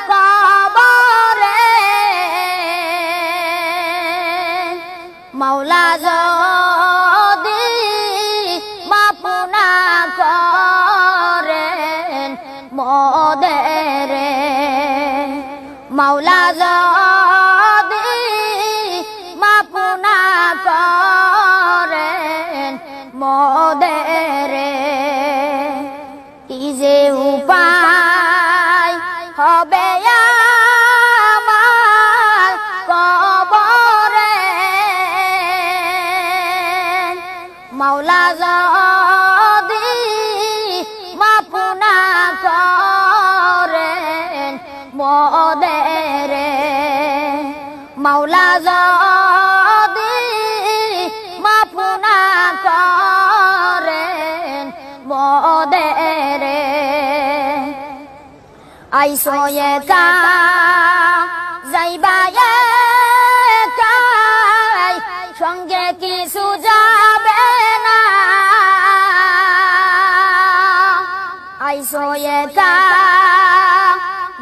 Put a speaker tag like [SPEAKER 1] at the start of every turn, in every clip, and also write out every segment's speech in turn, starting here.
[SPEAKER 1] কবরে মাওলা যদি মাফ না করেন মোদের মাওলা যদি মাফ না করেন মোদের কি যে উপায় হবে আমার কবরে মাওলা যদি মাফ না করেন মোদের মাওলা যদি মাফ না করেন মোদের আইসো একা যাইবা একাই সঙ্গে কিছু যাবে না আইসো একা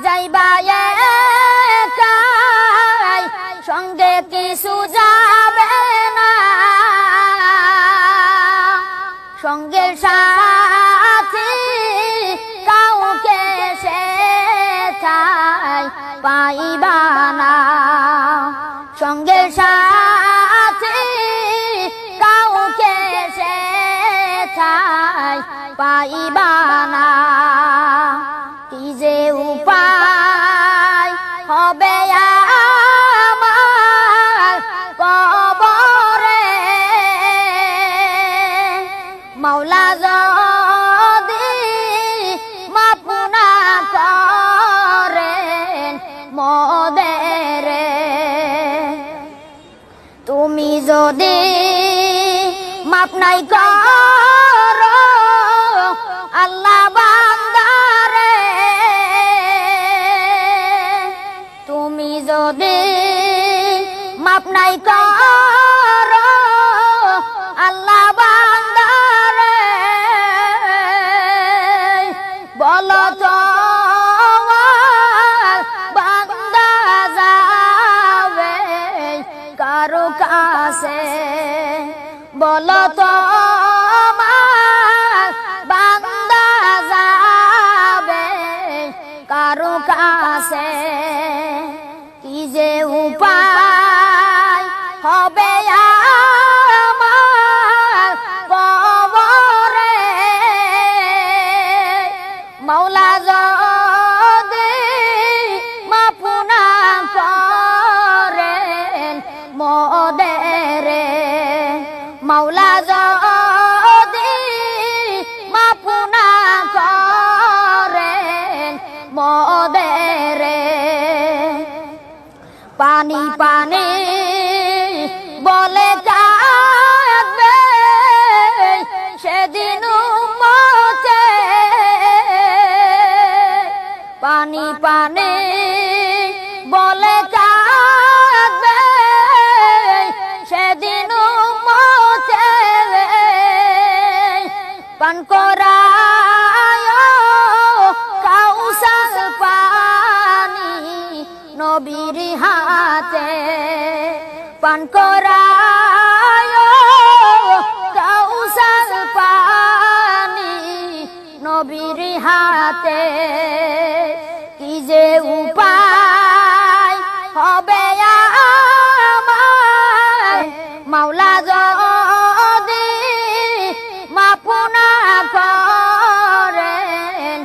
[SPEAKER 1] যাইবা একাই সঙ্গে কিছু যাবে না সঙ্গে সাথী কাউকে সেথায় পাইবা না সঙ্গে সাথী কাউকে সেথায় পাইবা না কি যে উপায় হবে আমার কবরে মাওলা যদি মাফ না করেন মোদের তুমি যদি মাফ নাই করো আল্লাহ বান্দারে তুমি যদি মাফ নাই করো আল্লাহ বান্দারে বলো তো বান্দা যাবে কারো কাছে বলো তো বান্দা যাবে কারো কাছে কি যে উপায় হবে আমার কবরে মাওলা যদি মাফ না করেন মোদের মাওলা যদি মাফ না করেন মোদের পানি পানি বলে কাঁদবে সেদিন উম্মতে পানি পানি বলে কাঁদবে সেদিন উম্মতে পান করায় কাউসার পানি নবীর হাতে পান করায় কাউসার পানি নবীর হাতে কি যে উপায় হবে আমার মাওলা যদি মাফ না করেন